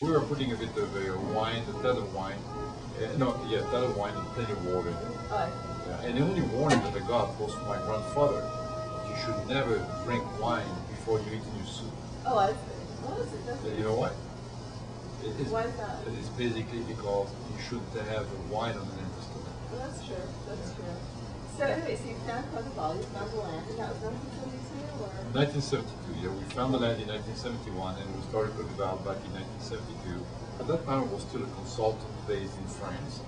We were putting a bit of a wine, a tad of wine, tad of wine and plenty of water in it. Oh, Yeah, and the only warning that I got was from my grandfather: you should never drink wine before you eat in your soup. oh, I see. What is it? That's You know why? Why is that? It's basically because you shouldn't have wine on an empty stomach. Well, that's true. That's true. So anyway, so you found Portugal, you found the land, and that was 1972, or? 1972, yeah, we found the land in 1971 and we started Portugal back in 1972. At that time I was still a consultant based in France,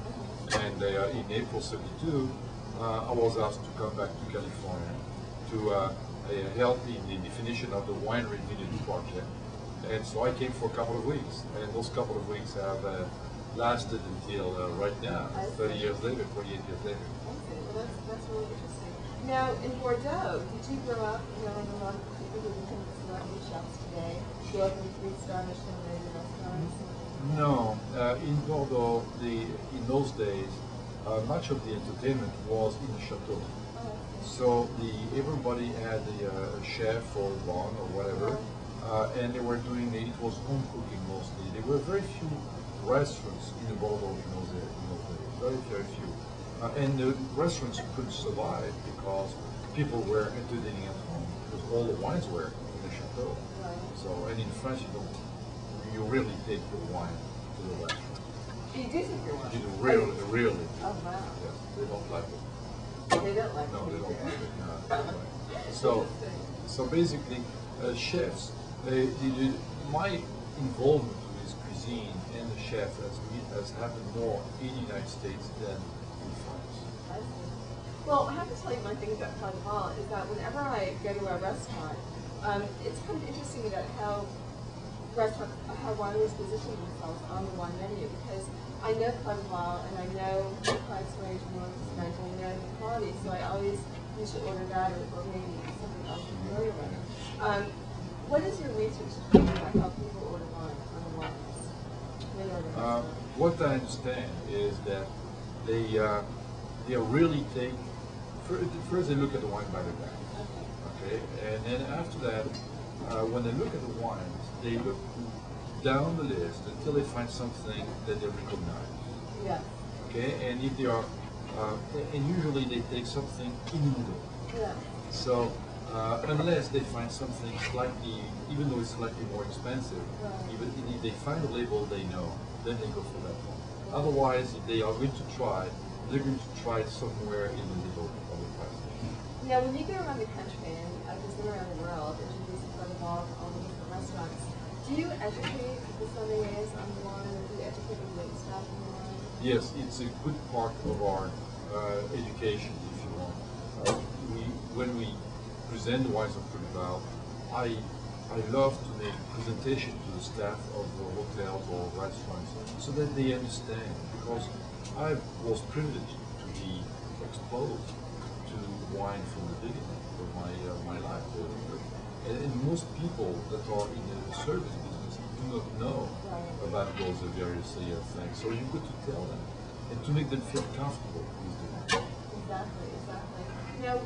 and in April 72 I was asked to come back to California to help in the definition of the Winery Vineyard project. And so I came for a couple of weeks, and those couple of weeks have lasted until right now, 30 years later, 48 years later. Okay, well that's really interesting. Now, in Bordeaux, did you grow up knowing a lot of people who become celebrity chefs today, who open 3-star Michelin-rated restaurants? No, in Bordeaux, in those days, much of the entertainment was in the chateau. Oh, So everybody had a chef or one or whatever, and they were doing it was home cooking mostly. There were very few restaurants in Bordeaux in those days, very few. And the restaurants couldn't survive because people were entertaining at home because all the wines were in the chateau. right. So, and in France, you really take your wine to the restaurant. You do think you're one? You do really. Oh, wow. Yes, they don't like it. They don't like No, it. they don't like it. No, they don't like it. Interesting. So basically, chefs, my involvement with this cuisine and the chef has happened more in the United States than in France. I see. Well, I have to tell you one thing about Portugal is that whenever I go to a restaurant, it's kind of interesting about how wineries position themselves on the wine menu, because I know Portugal and I know the price range more expensive, and I know the quality, so I always usually order that or maybe something else I'm familiar with. What is your research telling you about how people order wine on the wines? When they're ordering restaurants? What I understand is that they really take first they look at the wine by the back, okay, and then after that, when they look at the wines, they look down the list until they find something that they recognize. Yeah. Okay, and if they are, and usually they take something in the middle. Yeah. So unless they find something slightly, even though it's slightly more expensive, Right. even if they find a label they know, then they go for that one. Otherwise, if they are going to try, they're going to try it somewhere in the middle of the price. Now, when you go around the country and I've been around the world, introducing Portugal to all the different restaurants, do you educate the sommeliers on the wine, or do you educate the wait staff on the wine? Yes, it's a good part of our education, if you want. When we present the wines of Portugal, I love to make presentation to the staff of the hotels or restaurants so that they understand, because I was privileged to be exposed to wine from the beginning of my life. And most people that are in the service business do not know about those various things. So you've got to tell them and to make them feel comfortable with the wine. Exactly, exactly. Now,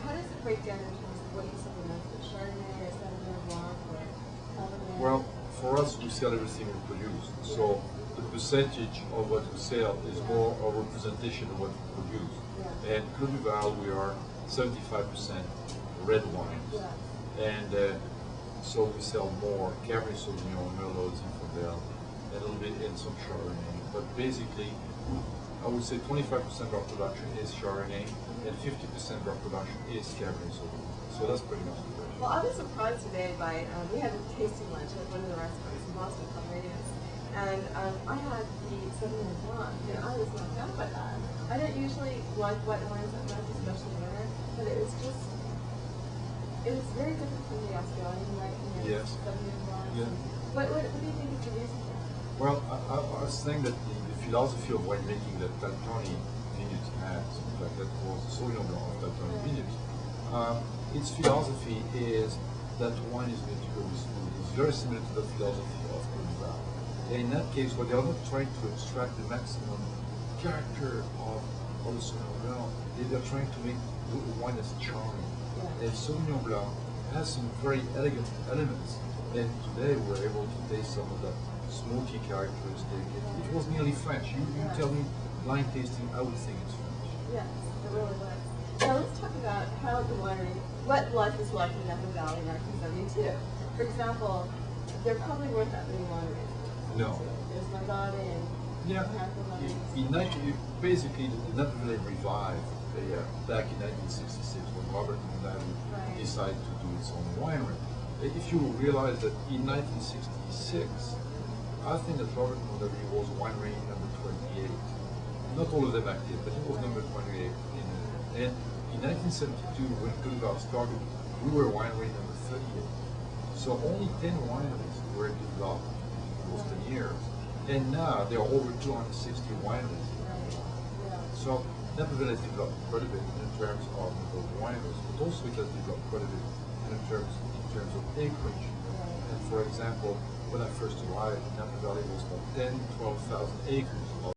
how does it break down in terms of what you supplement? Chardonnay or Sauvignon Blanc or Cabernet? Well, for us, we sell everything we produce. So the percentage of what we sell is more a representation of what we produce. Yeah. And Clos we are 75% red wines. Yeah. And so we sell more Cabernet Sauvignon, Merlot, Zinfandel, a little bit in some Chardonnay. But basically, I would say 25% of our production is Chardonnay and 50% of our production is Cabernet Sauvignon. So that's pretty much the ratio. Well, I was surprised today by, we had a tasting lunch at one of the restaurants in Boston called Radius, and I had the Sauvignon Blanc, and I was knocked out by that. I don't usually like white wines that much, especially winter, but it was very different from the Australian white, Yes. Sauvignon Blanc. Yeah. What do you think is the reason for that? Well, I was saying that the philosophy of winemaking that Tantoni Vineyards has, in fact, that was the Sauvignon Blanc of Tantoni Vineyards, its philosophy is that wine is meant to go with food. It's very similar to the philosophy of Portugal. And in that case, what they are not trying to extract the maximum character of the Sauvignon Blanc, they are trying to make the wine as charming. Yeah. And Sauvignon Blanc has some very elegant elements, and today we're able to taste some of that smoky characteristic. It was nearly French. You tell me blind tasting, I would think it's French. Yes, it really was. Now let's talk about how the winery, what life is like in Napa Valley in 1972. For example, there probably weren't that many wineries. No. There's Nagata and Yeah. Basically, the Napa Valley revived back in 1966 when Robert Mondavi decided to do its own winery. If you realize that in 1966, I think that Robert Mondavi was winery number 28. Not all of them active, but it was number 28. And in 1972, when Clos started, we were winery number 38. So only 10 wineries were developed in those 10 years. And now there are over 260 wineries. So Napa Valley has developed quite a bit in terms of the wineries, but also it has developed quite a bit in terms of acreage. And for example, when I first arrived, Napa Valley was about 10, 12,000 acres.